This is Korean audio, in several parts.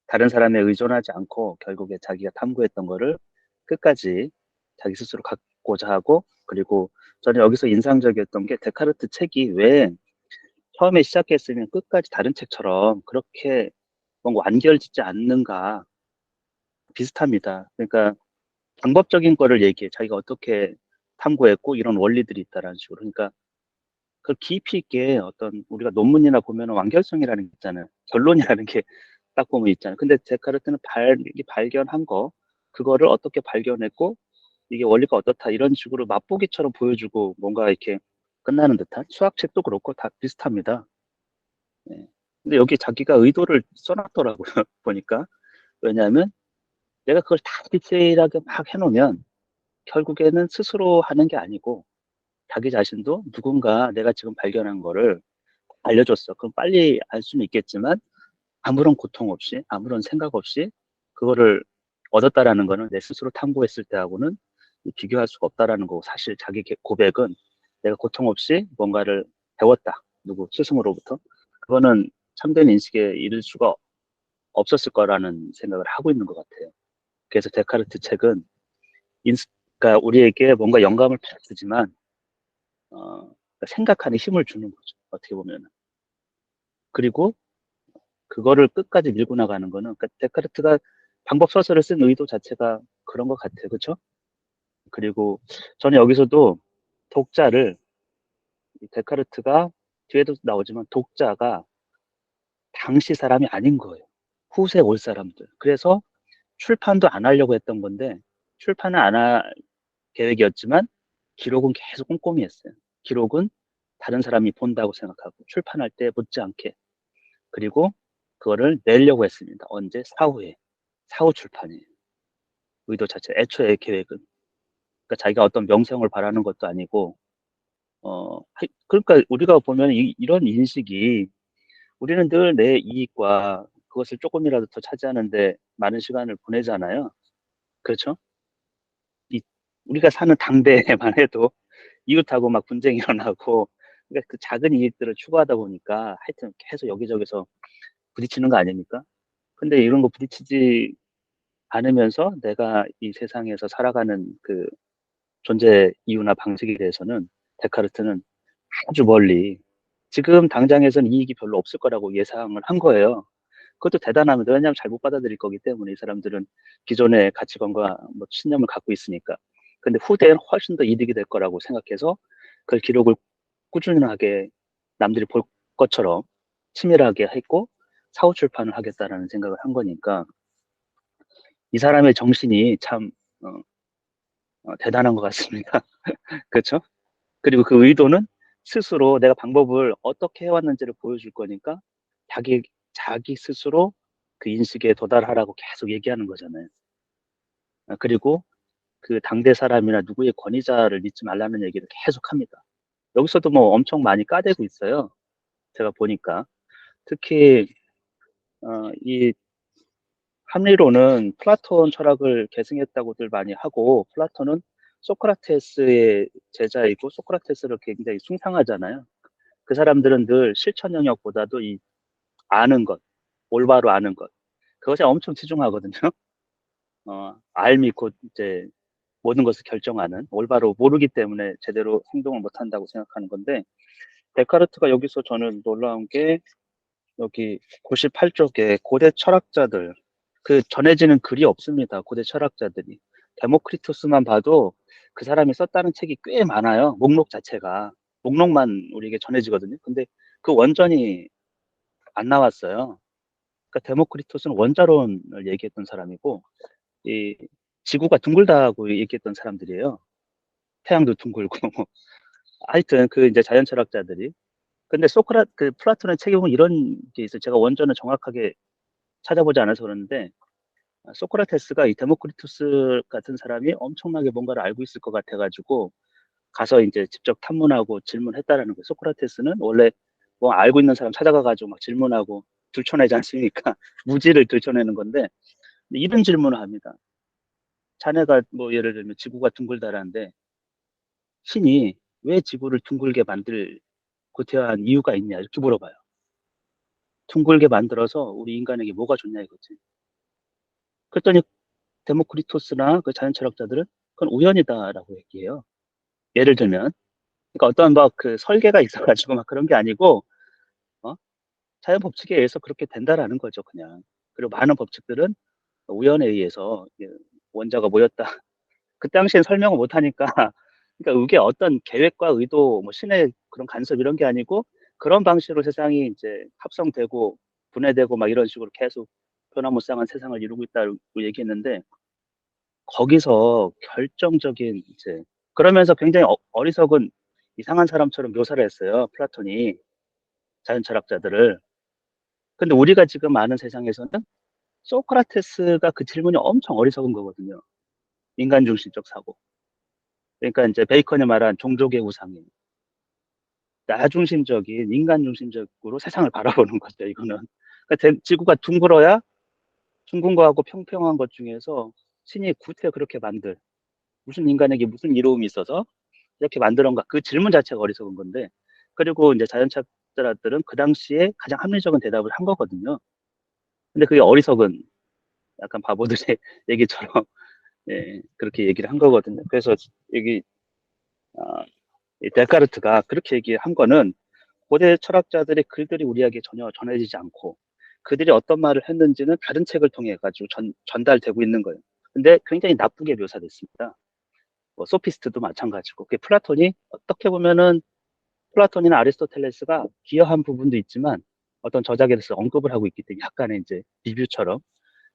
다른 사람에 의존하지 않고 결국에 자기가 탐구했던 거를 끝까지 자기 스스로 갖고자 하고, 그리고 저는 여기서 인상적이었던 게 데카르트 책이 왜 처음에 시작했으면 끝까지 다른 책처럼 그렇게 뭔가 완결짓지 않는가 비슷합니다. 그러니까 방법적인 거를 얘기해. 자기가 어떻게 탐구했고 이런 원리들이 있다라는 식으로. 그러니까 그 깊이 있게 어떤 우리가 논문이나 보면 완결성이라는 게 있잖아요. 결론이라는 게 딱 보면 있잖아요. 근데 데카르트는 발견한 거, 그거를 어떻게 발견했고 이게 원리가 어떻다 이런 식으로 맛보기처럼 보여주고 뭔가 이렇게 끝나는 듯한 수학책도 그렇고 다 비슷합니다. 예. 근데 여기 자기가 의도를 써놨더라고요. 보니까. 왜냐하면 내가 그걸 다 디테일하게 막 해놓으면 결국에는 스스로 하는 게 아니고 자기 자신도 누군가 내가 지금 발견한 거를 알려줬어. 그럼 빨리 알 수는 있겠지만 아무런 고통 없이 아무런 생각 없이 그거를 얻었다라는 거는 내 스스로 탐구했을 때하고는 비교할 수가 없다라는 거고, 사실 자기 고백은 내가 고통 없이 뭔가를 배웠다. 누구 스승으로부터. 그거는 참된 인식에 이를 수가 없었을 거라는 생각을 하고 있는 것 같아요. 그래서 데카르트 책은 인스, 그러니까 우리에게 뭔가 영감을 주지만 그러니까 생각하는 힘을 주는 거죠. 어떻게 보면. 그리고 그거를 끝까지 밀고 나가는 거는, 그러니까 데카르트가 방법 서술을 쓴 의도 자체가 그런 것 같아요. 그렇죠? 그리고 저는 여기서도 독자를, 데카르트가 뒤에도 나오지만 독자가 당시 사람이 아닌 거예요. 후세 올 사람들. 그래서 출판도 안 하려고 했던 건데 출판은 안 할 계획이었지만 기록은 계속 꼼꼼히 했어요. 기록은 다른 사람이 본다고 생각하고 출판할 때 못지않게. 그리고 그거를 내려고 했습니다. 언제? 사후에. 사후 출판이에요. 의도 자체, 애초에 계획은. 그러니까 자기가 어떤 명성을 바라는 것도 아니고, 그러니까 우리가 보면 이런 인식이, 우리는 늘 내 이익과 그것을 조금이라도 더 차지하는데 많은 시간을 보내잖아요. 그렇죠? 이, 우리가 사는 당대에만 해도 이웃하고 막 분쟁이 일어나고, 그러니까 그 작은 이익들을 추구하다 보니까 하여튼 계속 여기저기서 부딪히는 거 아닙니까? 근데 이런 거 부딪히지 않으면서 내가 이 세상에서 살아가는 그 존재 이유나 방식에 대해서는 데카르트는 아주 멀리, 지금 당장에서는 이익이 별로 없을 거라고 예상을 한 거예요. 그것도 대단합니다. 왜냐하면 잘못 받아들일 거기 때문에 이 사람들은 기존의 가치관과 뭐 신념을 갖고 있으니까. 근데 후대엔 훨씬 더 이득이 될 거라고 생각해서 그 기록을 꾸준하게 남들이 볼 것처럼 치밀하게 했고 사후 출판을 하겠다라는 생각을 한 거니까 이 사람의 정신이 참 어, 대단한 것 같습니다. 그렇죠? 그리고 그 의도는 스스로 내가 방법을 어떻게 해왔는지를 보여줄 거니까 자기 스스로 그 인식에 도달하라고 계속 얘기하는 거잖아요. 그리고 그 당대 사람이나 누구의 권위자를 믿지 말라는 얘기를 계속 합니다. 여기서도 뭐 엄청 많이 까대고 있어요. 제가 보니까. 특히, 이 합리론은 플라톤 철학을 계승했다고들 많이 하고, 플라톤은 소크라테스의 제자이고, 소크라테스를 굉장히 숭상하잖아요. 그 사람들은 늘 실천 영역보다도 이 아는 것, 올바로 아는 것, 그것에 엄청 치중하거든요. 알미 곧 이제 모든 것을 결정하는, 올바로 모르기 때문에 제대로 행동을 못 한다고 생각하는 건데, 데카르트가 여기서 저는 놀라운 게 여기 98쪽에 고대 철학자들, 그 전해지는 글이 없습니다. 고대 철학자들이. 데모크리투스만 봐도 그 사람이 썼다는 책이 꽤 많아요. 목록 자체가. 목록만 우리에게 전해지거든요. 근데 그 원전이 안 나왔어요. 그러니까 데모크리토스는 원자론을 얘기했던 사람이고, 이 지구가 둥글다고 얘기했던 사람들이에요. 태양도 둥글고. 하여튼 그 이제 자연 철학자들이. 근데 그 플라톤의 책에 보면 이런 게 있어요. 제가 원전을 정확하게 찾아보지 않아서 그러는데, 소크라테스가 이 데모크리투스 같은 사람이 엄청나게 뭔가를 알고 있을 것 같아가지고 가서 이제 직접 탐문하고 질문했다라는 거예요. 소크라테스는 원래 뭐 알고 있는 사람 찾아가가지고 막 질문하고 들춰내지 않습니까? 무지를 들춰내는 건데 이런 질문을 합니다. 자네가 뭐 예를 들면 지구가 둥글다라는데 신이 왜 지구를 둥글게 만들 고태한 이유가 있냐 이렇게 물어봐요. 둥글게 만들어서 우리 인간에게 뭐가 좋냐 이거지. 그랬더니 데모크리토스나 그 자연 철학자들은 그건 우연이다라고 얘기해요. 예를 들면, 그러니까 어떤 막 그 설계가 있어가지고 막 그런 게 아니고, 어? 자연 법칙에 의해서 그렇게 된다라는 거죠, 그냥. 그리고 많은 법칙들은 우연에 의해서 이게 원자가 모였다. 그 당시엔 설명을 못 하니까, 그러니까 이게 어떤 계획과 의도, 뭐 신의 그런 간섭 이런 게 아니고 그런 방식으로 세상이 이제 합성되고 분해되고 막 이런 식으로 계속 변화무쌍한 세상을 이루고 있다고 얘기했는데 거기서 결정적인 이제 그러면서 굉장히 어리석은 이상한 사람처럼 묘사를 했어요. 플라톤이 자연 철학자들을. 근데 우리가 지금 아는 세상에서는 소크라테스가 그 질문이 엄청 어리석은 거거든요. 인간 중심적 사고. 그러니까 이제 베이컨이 말한 종족의 우상이 나 중심적인 인간 중심적으로 세상을 바라보는 거죠. 이거는 그러니까 지구가 둥글어야 둥근 거하고 평평한 것 중에서 신이 구태 그렇게 만들 무슨 인간에게 무슨 이로움이 있어서 이렇게 만드는가 그 질문 자체가 어리석은 건데 그리고 이제 자연학자들은 그 당시에 가장 합리적인 대답을 한 거거든요. 근데 그게 어리석은 약간 바보들의 얘기처럼 예, 그렇게 얘기를 한 거거든요. 그래서 여기 아, 이 데카르트가 그렇게 얘기한 거는 고대 철학자들의 글들이 우리에게 전혀 전해지지 않고 그들이 어떤 말을 했는지는 다른 책을 통해 가지고 전달되고 있는 거예요. 근데 굉장히 나쁘게 묘사됐습니다. 뭐 소피스트도 마찬가지고. 그 플라톤이 어떻게 보면은 플라톤이나 아리스토텔레스가 기여한 부분도 있지만 어떤 저작에서 언급을 하고 있기 때문에 약간의 이제 리뷰처럼.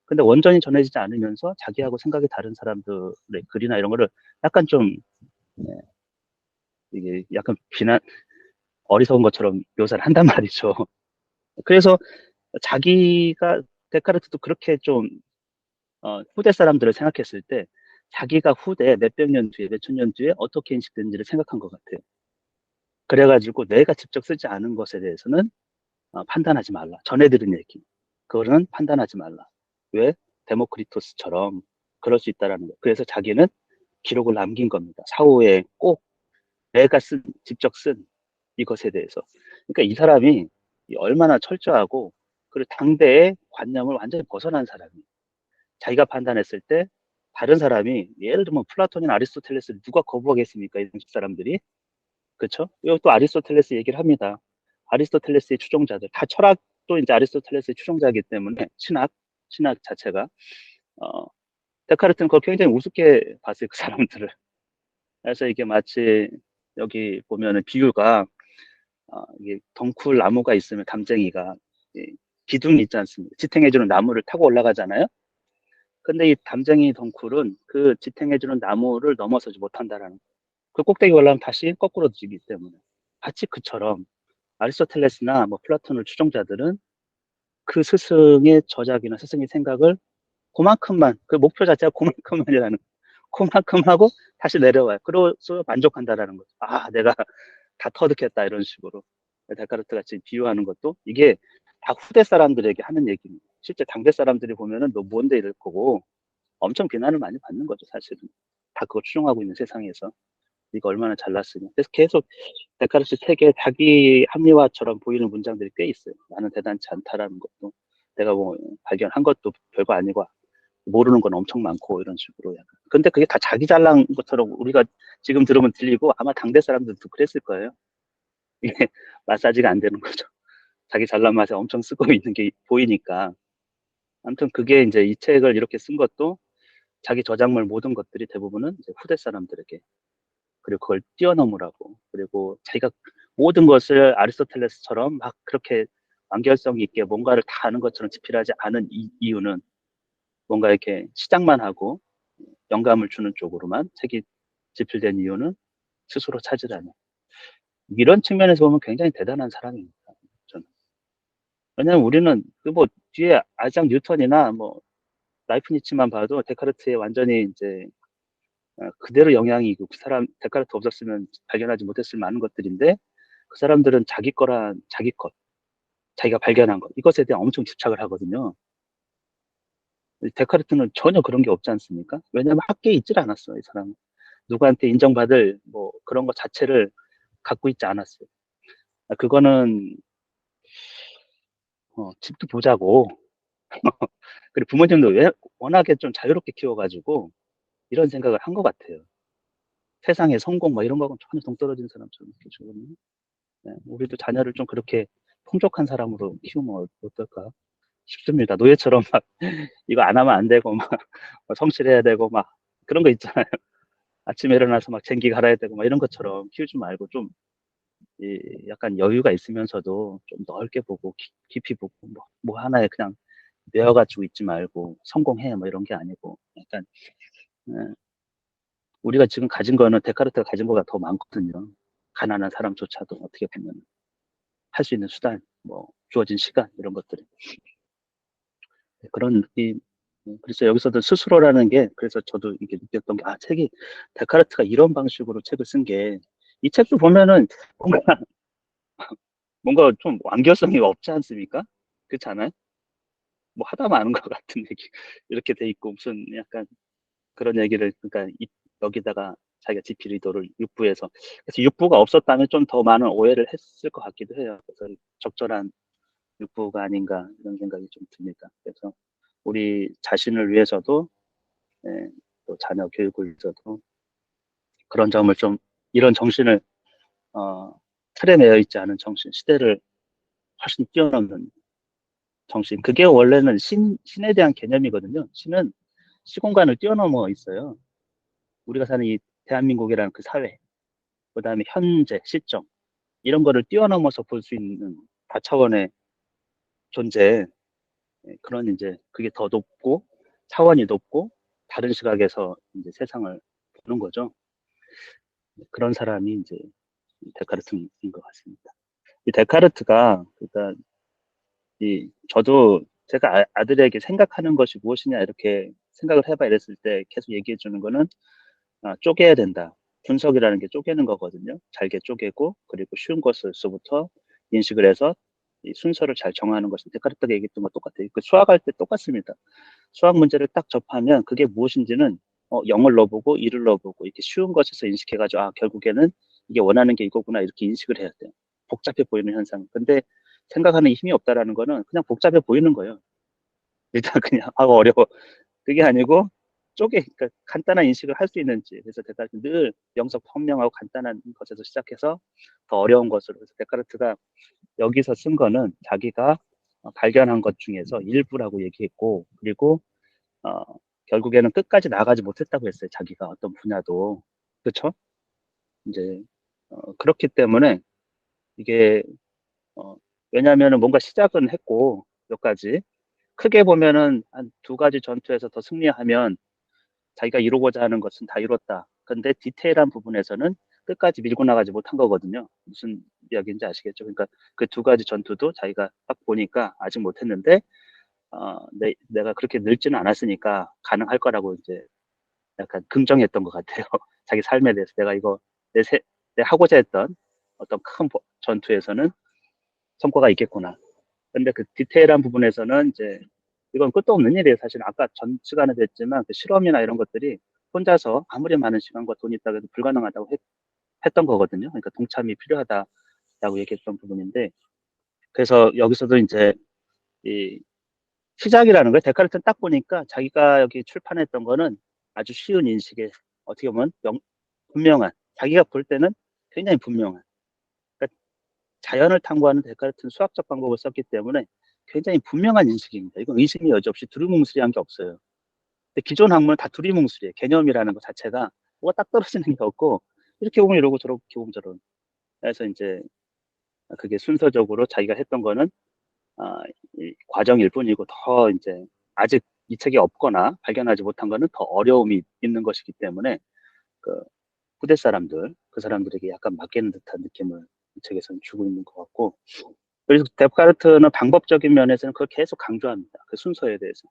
근데 원전이 전해지지 않으면서 자기하고 생각이 다른 사람들의 글이나 이런 거를 약간 좀 네, 이게 약간 비난 어리석은 것처럼 묘사를 한단 말이죠. 그래서 자기가 데카르트도 그렇게 좀 후대 사람들을 생각했을 때 자기가 후대 몇백 년 뒤에 몇천 년 뒤에 어떻게 인식되는지를 생각한 것 같아요. 그래가지고 내가 직접 쓰지 않은 것에 대해서는 판단하지 말라. 전해들은 얘기. 그거는 판단하지 말라. 왜? 데모크리토스처럼 그럴 수 있다라는 거. 그래서 자기는 기록을 남긴 겁니다. 사후에 꼭 내가 직접 쓴 이것에 대해서. 그러니까 이 사람이 얼마나 철저하고 그리고 당대의 관념을 완전히 벗어난 사람이에요. 자기가 판단했을 때 다른 사람이 예를 들면 플라톤이나 아리스토텔레스를 누가 거부하겠습니까? 이 사람들이. 그렇죠? 이것도 아리스토텔레스 얘기를 합니다. 아리스토텔레스의 추종자들 다 철학도 이제 아리스토텔레스의 추종자이기 때문에 신학 자체가 어, 데카르트는 그걸 굉장히 우습게 봤어요. 그 사람들을. 그래서 이게 마치 여기 보면은 비유가 이게 덩쿨 나무가 있으면 담쟁이가 기둥이 있지 않습니까? 지탱해주는 나무를 타고 올라가잖아요. 근데 이 담쟁이 덩쿨은 그 지탱해주는 나무를 넘어서지 못한다라는 그 꼭대기 올라가면 다시 거꾸로 지기 때문에 마치 그처럼 아리스토텔레스나 뭐 플라톤을 추종자들은 그 스승의 저작이나 스승의 생각을 그만큼만 그 목표 자체가 그만큼만이라는 그만큼 하고 다시 내려와요. 그래서 만족한다라는 거죠. 아, 내가 다 터득했다 이런 식으로 데카르트 같이 비유하는 것도 이게 다 후대 사람들에게 하는 얘기입니다. 실제 당대 사람들이 보면은 너 뭔데 이럴 거고 엄청 비난을 많이 받는 거죠, 사실은. 다 그거 추종하고 있는 세상에서. 이거 얼마나 잘났으면. 그래서 계속 데카르트 책에 자기 합리화처럼 보이는 문장들이 꽤 있어요. 나는 대단치 않다라는 것도 내가 뭐 발견한 것도 별거 아니고 모르는 건 엄청 많고 이런 식으로 약간. 근데 그게 다 자기 잘난 것처럼 우리가 지금 들으면 들리고 아마 당대 사람들도 그랬을 거예요. 이게 마사지가 안 되는 거죠. 자기 잘난 맛에 엄청 쓰고 있는 게 보이니까. 아무튼 그게 이제 이 책을 이렇게 쓴 것도 자기 저작물 모든 것들이 대부분은 이제 후대 사람들에게 그리고 그걸 뛰어넘으라고 그리고 자기가 모든 것을 아리스토텔레스처럼 막 그렇게 완결성 있게 뭔가를 다 아는 것처럼 집필하지 않은 이유는 뭔가 이렇게 시작만 하고 영감을 주는 쪽으로만 책이 집필된 이유는 스스로 찾으라는 이런 측면에서 보면 굉장히 대단한 사람입니다. 저는. 왜냐하면 우리는 그 뭐 뒤에 아이작 뉴턴이나 뭐 라이프니츠만 봐도 데카르트에 완전히 이제 그대로 영향이 있고 그 사람 데카르트 없었으면 발견하지 못했을 많은 것들인데 그 사람들은 자기 거란 자기 것, 자기가 발견한 것 이것에 대한 엄청 집착을 하거든요. 데카르트는 전혀 그런 게 없지 않습니까? 왜냐하면 학계에 있질 않았어요, 이 사람은. 누구한테 인정받을 뭐 그런 것 자체를 갖고 있지 않았어요. 그거는 집도 부자고 그리고 부모님도 왜 워낙에 좀 자유롭게 키워가지고 이런 생각을 한 것 같아요. 세상의 성공 막 이런 거하고는 전혀 동떨어진 사람처럼 느껴지거든요. 네, 우리도 자녀를 좀 그렇게 풍족한 사람으로 키우면 어떨까 싶습니다. 노예처럼 막 이거 안 하면 안 되고 막 성실해야 되고 막 그런 거 있잖아요. 아침에 일어나서 막 쟁기 갈아야 되고 막 이런 것처럼 키우지 말고 좀 약간 여유가 있으면서도 좀 넓게 보고 깊이 보고 뭐 하나에 그냥 매여가지고 있지 말고 성공해 뭐 이런 게 아니고 약간 예, 우리가 지금 가진 거는 데카르트가 가진 거가 더 많거든요. 가난한 사람조차도 어떻게 보면 할 수 있는 수단, 뭐 주어진 시간 이런 것들이 그런 느낌. 그래서 여기서도 스스로라는 게 그래서 저도 이게 느꼈던 게 책이 데카르트가 이런 방식으로 책을 쓴 게 이 책도 보면은 뭔가 뭔가 좀 완결성이 없지 않습니까? 그렇지 않아요? 뭐 하다 마는 것 같은 얘기 이렇게 돼 있고 무슨 약간 그런 얘기를 그러니까 여기다가 자기가 GP 리더를 6부에서 그래서 6부가 없었다면 좀 더 많은 오해를 했을 것 같기도 해요. 그래서 적절한 6부가 아닌가 이런 생각이 좀 듭니다. 그래서 우리 자신을 위해서도 예, 또 자녀 교육을 위해서도 그런 점을 좀 이런 정신을 틀에 매여 있지 않은 정신 시대를 훨씬 뛰어넘는 정신 그게 원래는 신에 대한 개념이거든요. 신은 시공간을 뛰어넘어 있어요. 우리가 사는 이 대한민국이라는 그 사회 그다음에 현재 시점 이런 거를 뛰어넘어서 볼 수 있는 다차원의 존재 그런 이제 그게 더 높고 차원이 높고 다른 시각에서 이제 세상을 보는 거죠. 그런 사람이 이제 데카르트인 것 같습니다. 이 데카르트가 그러니까 이 저도 제가 아들에게 생각하는 것이 무엇이냐 이렇게 생각을 해봐 이랬을 때 계속 얘기해 주는 거는 쪼개야 된다. 분석이라는 게 쪼개는 거거든요. 잘게 쪼개고 그리고 쉬운 것으로부터 인식을 해서 이 순서를 잘 정하는 것이 데카르트가 얘기했던 거 똑같아요. 그 수학할 때 똑같습니다. 수학 문제를 딱 접하면 그게 무엇인지는 0을 넣어보고 1을 넣어보고 이렇게 쉬운 것에서 인식해가지고 결국에는 이게 원하는 게 이거구나 이렇게 인식을 해야 돼요. 복잡해 보이는 현상. 근데 생각하는 힘이 없다라는 거는 그냥 복잡해 보이는 거예요. 일단 그냥 어려워. 그게 아니고 그러니까 간단한 인식을 할 수 있는지 그래서 데카르트 늘 명석 현명하고 간단한 것에서 시작해서 더 어려운 것으로 그래서 데카르트가 여기서 쓴 거는 자기가 발견한 것 중에서 일부라고 얘기했고 그리고 어, 결국에는 끝까지 나가지 못했다고 했어요. 자기가 어떤 분야도 그렇죠? 이제 그렇기 때문에 이게 왜냐하면 뭔가 시작은 했고 몇 가지 크게 보면은 한 두 가지 전투에서 더 승리하면 자기가 이루고자 하는 것은 다 이뤘다. 근데 디테일한 부분에서는 끝까지 밀고 나가지 못한 거거든요. 무슨 이야기인지 아시겠죠? 그러니까 그 두 가지 전투도 자기가 딱 보니까 아직 못했는데 내가 그렇게 늙지는 않았으니까 가능할 거라고 이제 약간 긍정했던 것 같아요. 자기 삶에 대해서 내가 이거 내, 세, 내 하고자 했던 어떤 큰 전투에서는 성과가 있겠구나. 근데 그 디테일한 부분에서는 이제 이건 끝도 없는 일이에요. 사실 아까 전 시간에도 했지만 그 실험이나 이런 것들이 혼자서 아무리 많은 시간과 돈이 있다고 해도 불가능하다고 했던 거거든요. 그러니까 동참이 필요하다라고 얘기했던 부분인데 그래서 여기서도 이제 이 시작이라는 거예요. 데카르트는 딱 보니까 자기가 여기 출판했던 거는 아주 쉬운 인식에 어떻게 보면 분명한 자기가 볼 때는 굉장히 분명한 그러니까 자연을 탐구하는 데카르트는 수학적 방법을 썼기 때문에 굉장히 분명한 인식입니다. 이건 의심이 여지없이 두루뭉술한 게 없어요. 근데 기존 학문은 다 두리뭉술이에요. 개념이라는 것 자체가 뭐가 딱 떨어지는 게 없고 이렇게 보면 이러고 저렇게 보면 저런. 그래서 이제 그게 순서적으로 자기가 했던 거는 이 과정일 뿐이고 더 이제 아직 이 책이 없거나 발견하지 못한 거는 더 어려움이 있는 것이기 때문에 그 후대 사람들 그 사람들에게 약간 맡기는 듯한 느낌을 이 책에서는 주고 있는 것 같고 그래서 데카르트는 방법적인 면에서는 그걸 계속 강조합니다. 그 순서에 대해서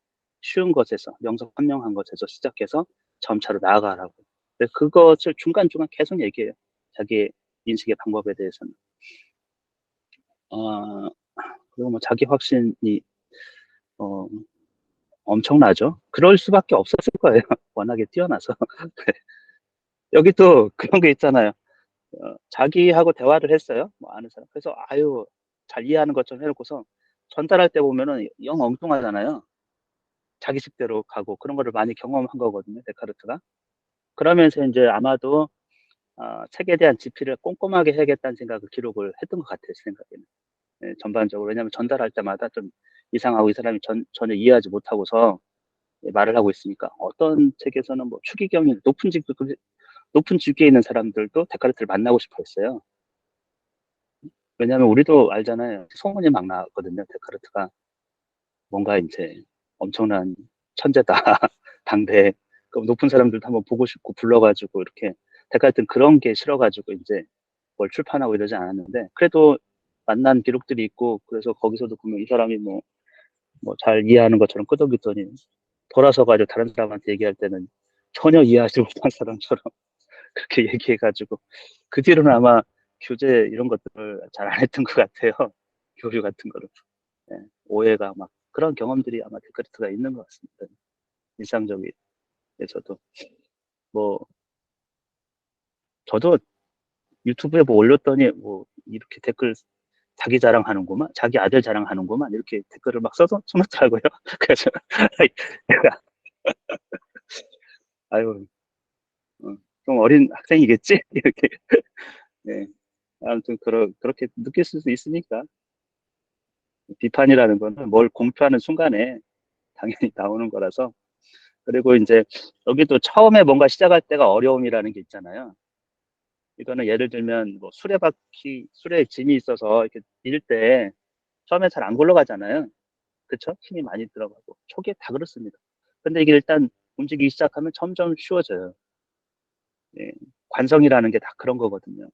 쉬운 것에서 명석한명한 것에서 시작해서 점차로 나아가라고. 근데 그것을 중간중간 계속 얘기해요. 자기 인식의 방법에 대해서는. 어, 그리고 뭐 자기 확신이 어, 엄청나죠. 그럴 수밖에 없었을 거예요. 워낙에 뛰어나서. 여기 또 그런 게 있잖아요. 자기하고 대화를 했어요. 뭐 아는 사람. 그래서 잘 이해하는 것처럼 해놓고서 전달할 때 보면은 영 엉뚱하잖아요. 자기 식대로 가고 그런 거를 많이 경험한 거거든요, 데카르트가. 그러면서 이제 아마도 책에 대한 집필을 꼼꼼하게 해야겠다는 생각을 기록을 했던 것 같아요, 제 생각에는. 예, 전반적으로. 왜냐하면 전달할 때마다 좀 이상하고 이 사람이 전혀 이해하지 못하고서 말을 하고 있으니까 어떤 책에서는 뭐 추기경이 높은 직위에 있는 사람들도 데카르트를 만나고 싶어 했어요. 왜냐하면 우리도 알잖아요. 소문이 막 나거든요. 데카르트가 뭔가 이제 엄청난 천재다. 당대 그 높은 사람들도 한번 보고 싶고 불러가지고 이렇게 데카르트는 그런 게 싫어가지고 이제 뭘 출판하고 이러지 않았는데 그래도 만난 기록들이 있고 그래서 거기서도 보면 이 사람이 뭐 잘 이해하는 것처럼 끄덕이더니 돌아서 가지고 다른 사람한테 얘기할 때는 전혀 이해하지 못한 사람처럼 그렇게 얘기해가지고 그 뒤로는 아마 교재 이런 것들을 잘 안 했던 것 같아요. 교류 같은 거를. 예, 오해가 막 그런 경험들이 아마 데카르트가 있는 것 같습니다. 일상적에서도 뭐 저도 유튜브에 뭐 올렸더니 뭐 이렇게 댓글 자기 자랑하는구만, 자기 아들 자랑하는구만 이렇게 댓글을 막 써놓더라고요. 그래서 내가 아유 좀 어린 학생이겠지 이렇게 네. 아무튼 그렇게 느낄 수도 있으니까 비판이라는 거는 뭘 공표하는 순간에 당연히 나오는 거라서 그리고 이제 여기도 처음에 뭔가 시작할 때가 어려움이라는 게 있잖아요. 이거는 예를 들면 뭐 수레에 짐이 있어서 이렇게 밀 때 처음에 잘 안 굴러가잖아요. 그쵸? 힘이 많이 들어가고 초기에 다 그렇습니다. 근데 이게 일단 움직이기 시작하면 점점 쉬워져요. 예, 관성이라는 게 다 그런 거거든요.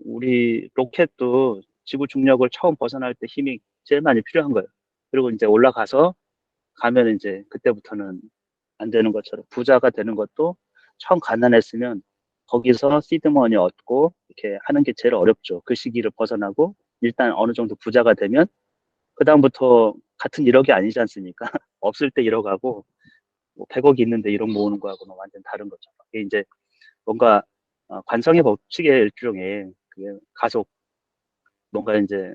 우리 로켓도 지구 중력을 처음 벗어날 때 힘이 제일 많이 필요한 거예요. 그리고 이제 올라가서 가면 이제 그때부터는 안 되는 것처럼 부자가 되는 것도 처음 가난했으면 거기서 시드머니 얻고 이렇게 하는 게 제일 어렵죠. 그 시기를 벗어나고 일단 어느 정도 부자가 되면 그다음부터 같은 1억이 아니지 않습니까? 없을 때 1억하고 뭐 100억이 있는데 1억 모으는 거하고는 완전 다른 거죠. 이게 이제 뭔가 관성의 법칙의 일종의 그게 가속 뭔가 이제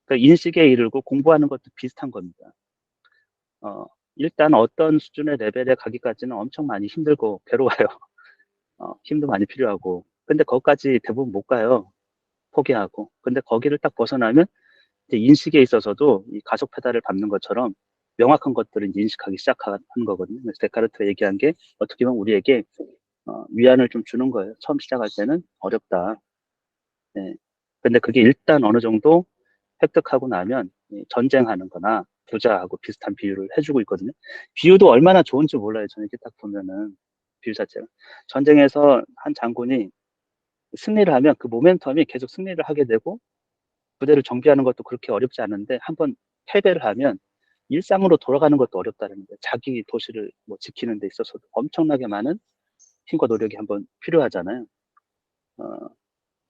그 인식에 이르고 공부하는 것도 비슷한 겁니다. 어, 일단 어떤 수준의 레벨에 가기까지는 엄청 많이 힘들고 괴로워요. 힘도 많이 필요하고. 근데 거기까지 대부분 못 가요. 포기하고. 근데 거기를 딱 벗어나면 이제 인식에 있어서도 이 가속 페달을 밟는 것처럼 명확한 것들을 이제 인식하기 시작하는 거거든요. 그래서 데카르트가 얘기한 게 어떻게 보면 우리에게 위안을 좀 주는 거예요. 처음 시작할 때는 어렵다. 네. 근데 그게 일단 어느 정도 획득하고 나면 전쟁하는 거나 부자하고 비슷한 비유를 해주고 있거든요. 비유도 얼마나 좋은지 몰라요. 저는 이렇게 딱 보면은 비유 자체가. 전쟁에서 한 장군이 승리를 하면 그 모멘텀이 계속 승리를 하게 되고 부대를 정비하는 것도 그렇게 어렵지 않은데 한번 패배를 하면 일상으로 돌아가는 것도 어렵다는 거예요. 자기 도시를 뭐 지키는 데 있어서도 엄청나게 많은 힘과 노력이 한번 필요하잖아요. 어,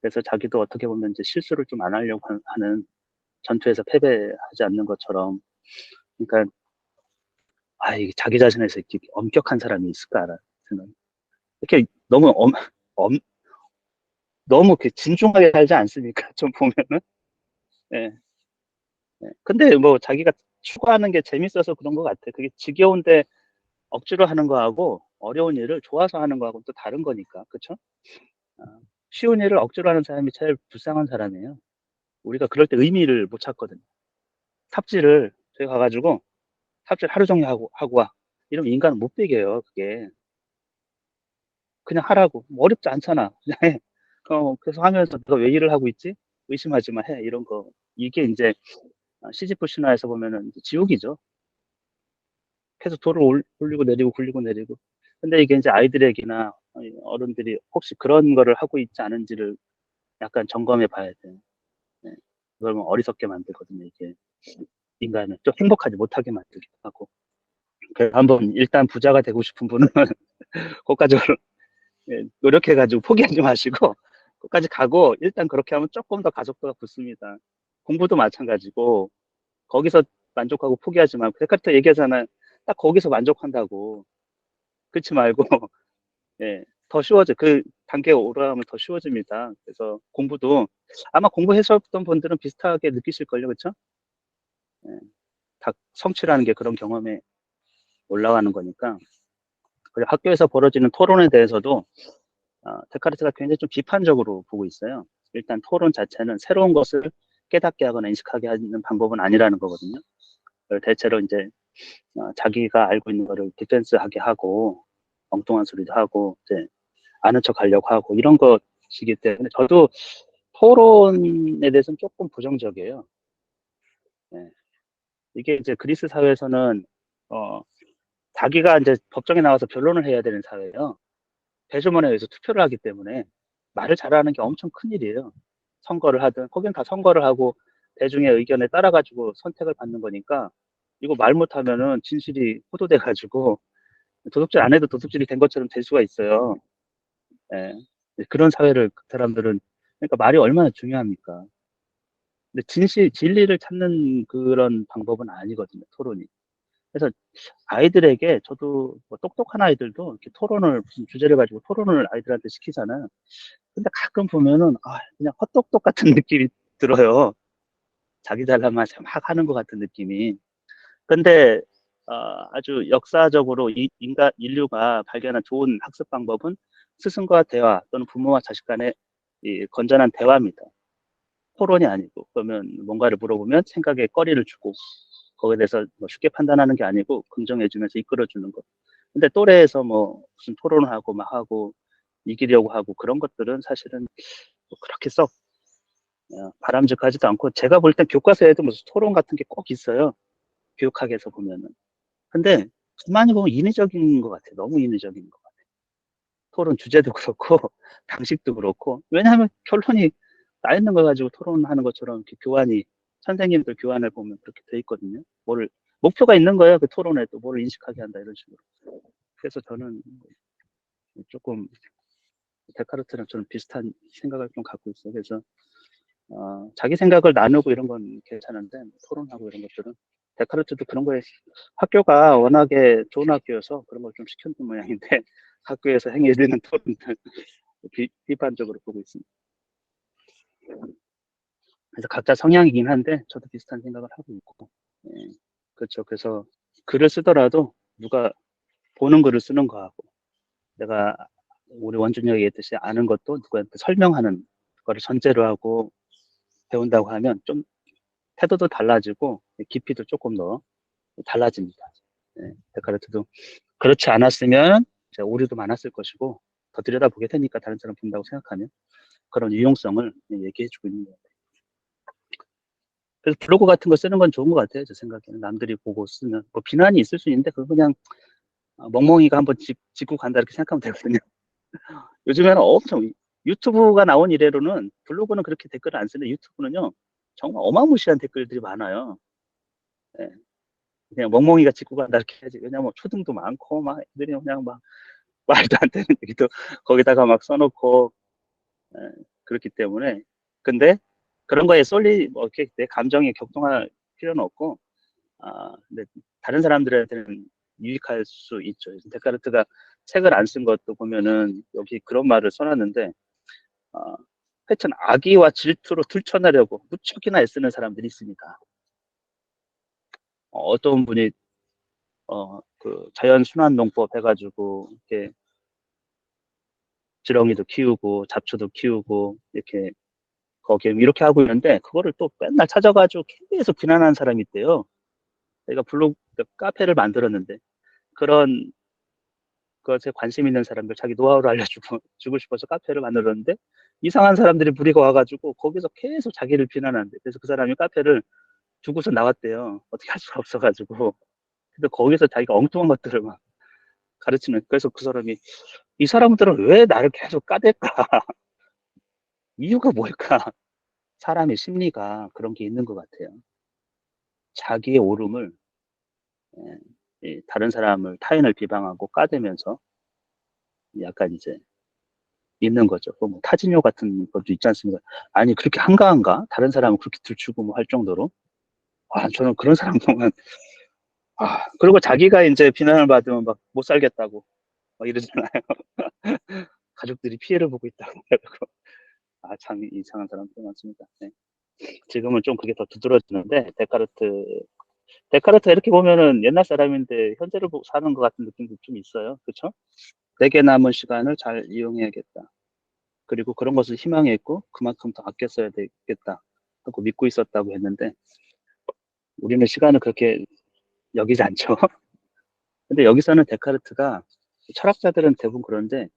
그래서 자기도 어떻게 보면 이제 실수를 좀 안 하려고 하는 전투에서 패배하지 않는 것처럼 그러니까 이게 자기 자신에서 이렇게 엄격한 사람이 있을까라는 생각. 이렇게 엄, 너무 이렇게 진중하게 살지 않습니까? 좀 보면은. 예. 예. 근데 뭐 자기가 추구하는 게 재밌어서 그런 것 같아. 그게 지겨운데 억지로 하는 거하고 어려운 일을 좋아서 하는 거하고 또 다른 거니까. 그쵸? 아, 쉬운 일을 억지로 하는 사람이 제일 불쌍한 사람이에요. 우리가 그럴 때 의미를 못 찾거든요. 삽질을 저희 가가지고 삽질 하루 종일 하고 와. 이러면 인간은 못 베겨요, 그게. 그냥 하라고. 뭐 어렵지 않잖아. 그냥 해. 그래서 하면서 내가 왜 일을 하고 있지? 의심하지만 해. 이런 거. 이게 이제 시지프 신화에서 보면은 이제 지옥이죠. 계속 돌을 올리고 내리고 굴리고 내리고. 근데 이게 이제 아이들에게나 어른들이 혹시 그런 거를 하고 있지 않은지를 약간 점검해 봐야 돼요. 네. 그러면 어리석게 만들거든요, 이게. 인간을 좀 행복하지 못하게 만들기도 하고. 그래서 한번 일단 부자가 되고 싶은 분은 그것까지 노력해가지고 포기하지 마시고 끝까지 가고 일단 그렇게 하면 조금 더 가속도가 붙습니다. 공부도 마찬가지고 거기서 만족하고 포기하지만 데카르트 얘기하잖아요. 딱 거기서 만족한다고. 그렇지 말고 예, 더 쉬워져. 그 단계가 올라가면 더 쉬워집니다. 그래서 공부도 아마 공부하셨던 분들은 비슷하게 느끼실걸요, 그렇죠? 예, 다 성취라는 게 그런 경험에 올라가는 거니까. 그리고 학교에서 벌어지는 토론에 대해서도 데카르트가 굉장히 좀 비판적으로 보고 있어요. 일단 토론 자체는 새로운 것을 깨닫게 하거나 인식하게 하는 방법은 아니라는 거거든요. 대체로 이제 자기가 알고 있는 거를 디펜스하게 하고 엉뚱한 소리도 하고 이제 아는 척 하려고 하고 이런 것이기 때문에 저도 토론에 대해서는 조금 부정적이에요. 네. 이게 이제 그리스 사회에서는 어, 자기가 이제 법정에 나와서 변론을 해야 되는 사회예요. 대주문에 의해서 투표를 하기 때문에 말을 잘하는 게 엄청 큰일이에요. 선거를 하든 혹은 다 선거를 하고 대중의 의견에 따라 가지고 선택을 받는 거니까 이거 말 못하면은 진실이 호도돼 가지고 도둑질 안 해도 도둑질이 된 것처럼 될 수가 있어요. 예. 그런 사회를 그 사람들은 그러니까 말이 얼마나 중요합니까? 근데 진리를 찾는 그런 방법은 아니거든요, 토론이. 그래서 아이들에게 저도 뭐 똑똑한 아이들도 이렇게 토론을 무슨 주제를 가지고 토론을 아이들한테 시키잖아요. 근데 가끔 보면은 그냥 헛똑똑 같은 느낌이 들어요. 자기 잘나만 막 하는 것 같은 느낌이. 근데 아주 역사적으로 인류가 발견한 좋은 학습 방법은 스승과 대화 또는 부모와 자식 간의 이 건전한 대화입니다. 토론이 아니고 그러면 뭔가를 물어보면 생각에 꺼리를 주고 거기에 대해서 뭐 쉽게 판단하는 게 아니고 긍정해주면서 이끌어주는 것. 근데 또래에서 뭐 무슨 토론을 하고 막 하고 이기려고 하고 그런 것들은 사실은 뭐 그렇게 썩 바람직하지도 않고 제가 볼 땐 교과서에도 무슨 토론 같은 게 꼭 있어요. 교육학에서 보면은. 근데 가만히 보면 인위적인 것 같아요. 너무 인위적인 것 같아요. 토론 주제도 그렇고 방식도 그렇고 왜냐하면 결론이 나 있는 거 가지고 토론하는 것처럼 이렇게 교환이 선생님들 교환을 보면 그렇게 돼 있거든요. 뭐를 목표가 있는 거예요. 그 토론에 또 뭐를 인식하게 한다 이런 식으로. 그래서 저는 조금 데카르트랑 저는 비슷한 생각을 좀 갖고 있어요. 그래서 자기 생각을 나누고 이런 건 괜찮은데 뭐 토론하고 이런 것들은 데카르트도 그런 거에 학교가 워낙에 좋은 학교여서 그런 걸 좀 시켰는 모양인데 학교에서 행해지는 토론들 비판적으로 보고 있습니다. 그래서 각자 성향이긴 한데 저도 비슷한 생각을 하고 있고 예, 그렇죠. 그래서 글을 쓰더라도 누가 보는 글을 쓰는 거하고 내가 우리 원준이 얘기했듯이 아는 것도 누구한테 설명하는 거를 전제로 하고 배운다고 하면 좀 태도도 달라지고 깊이도 조금 더 달라집니다. 예, 데카르트도 그렇지 않았으면 오류도 많았을 것이고 더 들여다보게 되니까 다른 사람 본다고 생각하면 그런 유용성을 얘기해주고 있는 것 같아요. 그래서 블로그 같은 거 쓰는 건 좋은 것 같아요. 제 생각에는 남들이 보고 쓰면 뭐 비난이 있을 수 있는데 그거 그냥 멍멍이가 한번 짚고 간다 이렇게 생각하면 되거든요. 요즘에는 엄청 유튜브가 나온 이래로는 블로그는 그렇게 댓글을 안 쓰는데 유튜브는요 정말 어마무시한 댓글들이 많아요. 예, 그냥 멍멍이가 짚고 간다 이렇게 해야지. 왜냐면 초등도 많고 막 애들이 그냥 막 말도 안 되는 얘기도 거기다가 막 써놓고 예, 그렇기 때문에 근데 그런 거에 뭐 이렇게 내 감정에 격동할 필요는 없고 근데 다른 사람들한테는 유익할 수 있죠. 데카르트가 책을 안 쓴 것도 보면은 여기 그런 말을 써놨는데 하여튼 악의와 질투로 들춰내려고 무척이나 애쓰는 사람들이 있으니까 어떤 분이 그 자연순환농법 해가지고 이렇게 지렁이도 키우고 잡초도 키우고 이렇게 거기에 이렇게 하고 있는데 그거를 또 맨날 찾아가지고 계속 비난하는 사람이 있대요. 내가 블로그 카페를 만들었는데 그런 것에 관심 있는 사람들 자기 노하우를 알려주고 주고 싶어서 카페를 만들었는데 이상한 사람들이 무리가 와가지고 거기서 계속 자기를 비난하는데 그래서 그 사람이 카페를 두고서 나왔대요. 어떻게 할 수가 없어가지고 근데 거기서 자기가 엉뚱한 것들을 막 가르치는 그래서 그 사람이 이 사람들은 왜 나를 계속 까댈까 이유가 뭘까 사람의 심리가 그런 게 있는 것 같아요. 자기의 오름을 다른 사람을 타인을 비방하고 까대면서 약간 이제 있는 거죠. 뭐 타진요 같은 것도 있지 않습니까? 아니 그렇게 한가한가? 다른 사람은 그렇게 들추고 뭐 할 정도로 저는 그런 사람 보면 그리고 자기가 이제 비난을 받으면 막 못 살겠다고 막 이러잖아요. 가족들이 피해를 보고 있다고 그러고 참 이상한 사람들 많습니다. 네. 지금은 좀 그게 더 두드러지는데 데카르트 데카르트 이렇게 보면은 옛날 사람인데 현재를 사는 것 같은 느낌도 좀 있어요. 그렇죠? 내게 남은 시간을 잘 이용해야겠다. 그리고 그런 것을 희망했고 그만큼 더 아껴 써야 되겠다 하고 믿고 있었다고 했는데 우리는 시간을 그렇게 여기지 않죠. 근데 여기서는 데카르트가 철학자들은 대부분 그런데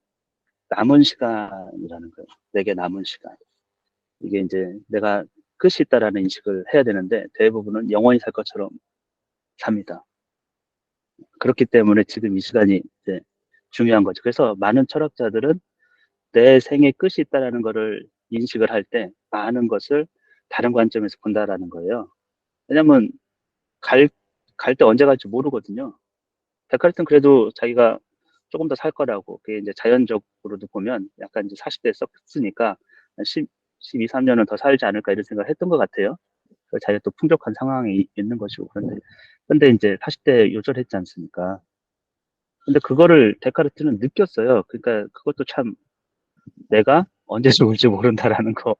남은 시간이라는 거예요. 내게 남은 시간. 이게 이제 내가 끝이 있다라는 인식을 해야 되는데 대부분은 영원히 살 것처럼 삽니다. 그렇기 때문에 지금 이 시간이 이제 중요한 거죠. 그래서 많은 철학자들은 내 생에 끝이 있다라는 것을 인식을 할 때 많은 것을 다른 관점에서 본다라는 거예요. 왜냐면 갈, 갈 때 언제 갈지 모르거든요. 데카르트는 그래도 자기가 조금 더 살 거라고, 그게 이제 자연적으로도 보면 약간 이제 40대에 썼으니까 10, 12, 3년은 더 살지 않을까 이런 생각을 했던 것 같아요. 자기가 또 풍족한 상황에 있는 것이고. 근데 이제 40대 요절했지 않습니까? 근데 그거를 데카르트는 느꼈어요. 그러니까 그것도 참 내가 언제 죽을지 모른다라는 거.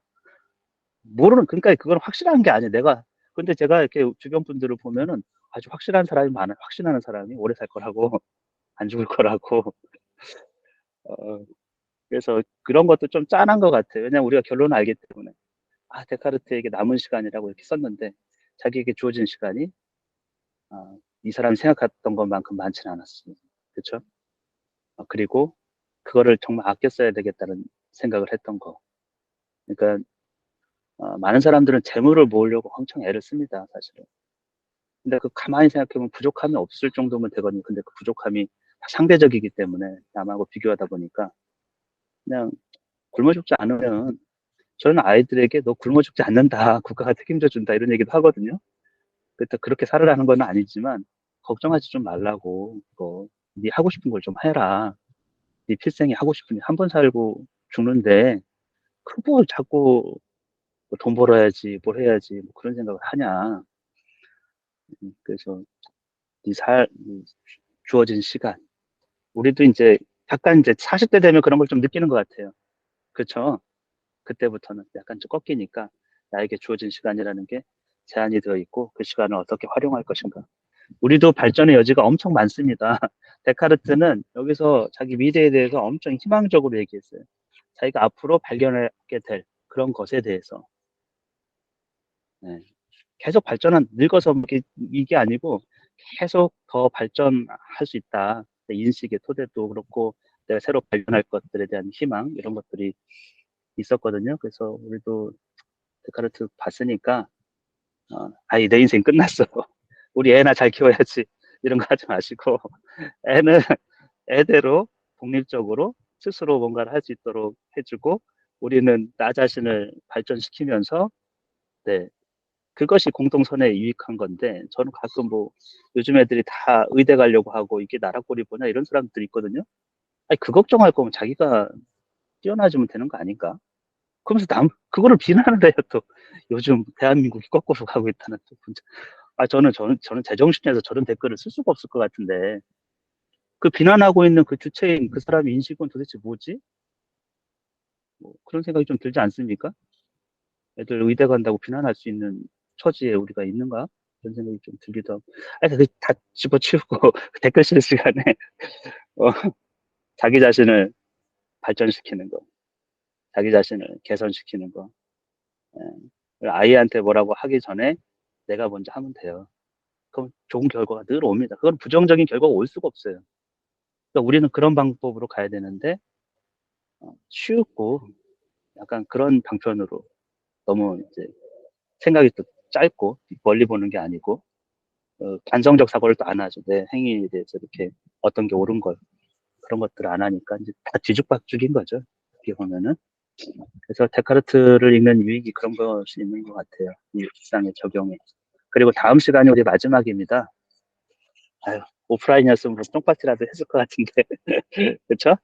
그러니까 그건 확실한 게 아니에요. 근데 제가 이렇게 주변 분들을 보면은 아주 확실한 사람이 많아요. 확신하는 사람이 오래 살 거라고, 안 죽을 거라고. 어, 그래서 그런 것도 좀 짠한 것 같아요. 왜냐면 우리가 결론을 알기 때문에. 아, 데카르트에게 남은 시간이라고 이렇게 썼는데, 자기에게 주어진 시간이, 이 사람이 생각했던 것만큼 많지는 않았습니다. 그렇죠? 그리고 그거를 정말 아껴 써야 되겠다는 생각을 했던 거. 그러니까 많은 사람들은 재물을 모으려고 엄청 애를 씁니다, 사실은. 근데 그 가만히 생각해보면 부족함이 없을 정도면 되거든요. 근데 그 부족함이 다 상대적이기 때문에 남하고 비교하다 보니까 그냥 굶어 죽지 않으면 저는 아이들에게 너 굶어 죽지 않는다. 국가가 책임져 준다. 이런 얘기도 하거든요. 그렇게 살으라는 건 아니지만 걱정하지 좀 말라고. 네 하고 싶은 걸 좀 해라. 네 필생에 하고 싶은 일 한 번 살고 죽는데 그걸 자꾸 뭐돈 벌어야지 뭘 해야지 뭐 그런 생각을 하냐. 그래서 이 주어진 시간 우리도 이제 약간 이제 40대 되면 그런 걸 좀 느끼는 것 같아요. 그렇죠? 그때부터는 약간 좀 꺾이니까 나에게 주어진 시간이라는 게 제한이 되어 있고 그 시간을 어떻게 활용할 것인가. 우리도 발전의 여지가 엄청 많습니다. 데카르트는 여기서 자기 미래에 대해서 엄청 희망적으로 얘기했어요. 자기가 앞으로 발견하게 될 그런 것에 대해서. 네. 계속 늙어서 이게 아니고 계속 더 발전할 수 있다. 내 인식의 토대도 그렇고 내가 새로 발견할 것들에 대한 희망 이런 것들이 있었거든요. 그래서 우리도 데카르트 봤으니까 아이 내 인생 끝났어. 우리 애나 잘 키워야지. 이런 거 하지 마시고 애는 애대로 독립적으로 스스로 뭔가를 할 수 있도록 해주고 우리는 나 자신을 발전시키면서 네, 그것이 공동선에 유익한 건데 저는 가끔 뭐 요즘 애들이 다 의대 가려고 하고 이게 나라꼴이 보냐 이런 사람들이 있거든요. 아니 그 걱정할 거면 자기가 뛰어나지면 되는 거 아닌가? 그러면서 그거를 비난을 해요 또. 요즘 대한민국이 거꾸로 가고 있다는 또 문제. 저는 제정신에서 저런 댓글을 쓸 수가 없을 것 같은데 그 비난하고 있는 그 주체인 그 사람의 인식은 도대체 뭐지? 뭐 그런 생각이 좀 들지 않습니까? 애들 의대 간다고 비난할 수 있는 처지에 우리가 있는가? 그런 생각이 좀 들기도 하고. 아니, 그다 집어치우고 댓글 쓰는 시간에 어, 자기 자신을 발전시키는 거, 자기 자신을 개선시키는 거. 예. 아이한테 뭐라고 하기 전에 내가 먼저 하면 돼요. 그럼 좋은 결과가 늘 옵니다. 그건 부정적인 결과가 올 수가 없어요. 그러니까 우리는 그런 방법으로 가야 되는데 쉽고 약간 그런 방편으로 너무 이제 생각이 또 짧고 멀리 보는 게 아니고 반성적 사고를 또 안 하죠. 내 행위에 대해서 이렇게 어떤 게 옳은 걸 그런 것들을 안 하니까 이제 다 뒤죽박죽인 거죠. 어떻게 보면은. 그래서 데카르트를 읽는 유익이 그런 것이 있는 것 같아요. 이 일상의 적용에. 그리고 다음 시간이 우리 마지막입니다. 아유, 오프라인이었으면 똥파티라도 했을 것 같은데. 그쵸?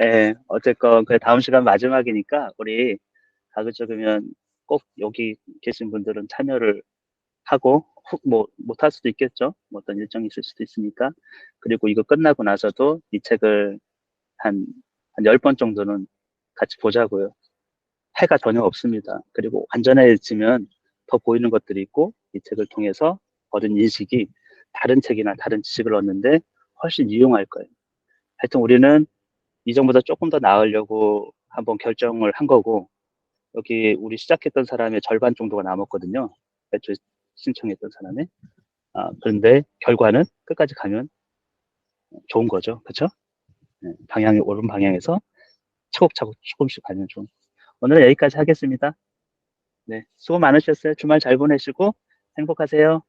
예, 어쨌건 그 다음 시간 마지막이니까 우리 가급적이면 꼭 여기 계신 분들은 참여를 하고 뭐 못할 수도 있겠죠. 뭐 어떤 일정이 있을 수도 있으니까. 그리고 이거 끝나고 나서도 이 책을 한, 한 10번 정도는 같이 보자고요. 해가 전혀 없습니다. 그리고 완전해지면 더 보이는 것들이 있고 이 책을 통해서 얻은 인식이 다른 책이나 다른 지식을 얻는데 훨씬 유용할 거예요. 하여튼 우리는 이전보다 조금 더 나으려고 한번 결정을 한 거고, 여기 우리 시작했던 사람의 절반 정도가 남았거든요. 애초에 신청했던 사람의. 그런데 결과는 끝까지 가면 좋은 거죠. 그렇죠? 네, 방향이 옳은 방향에서 차곡차곡 조금씩 가면 좋은. 오늘은 여기까지 하겠습니다. 네, 수고 많으셨어요. 주말 잘 보내시고 행복하세요.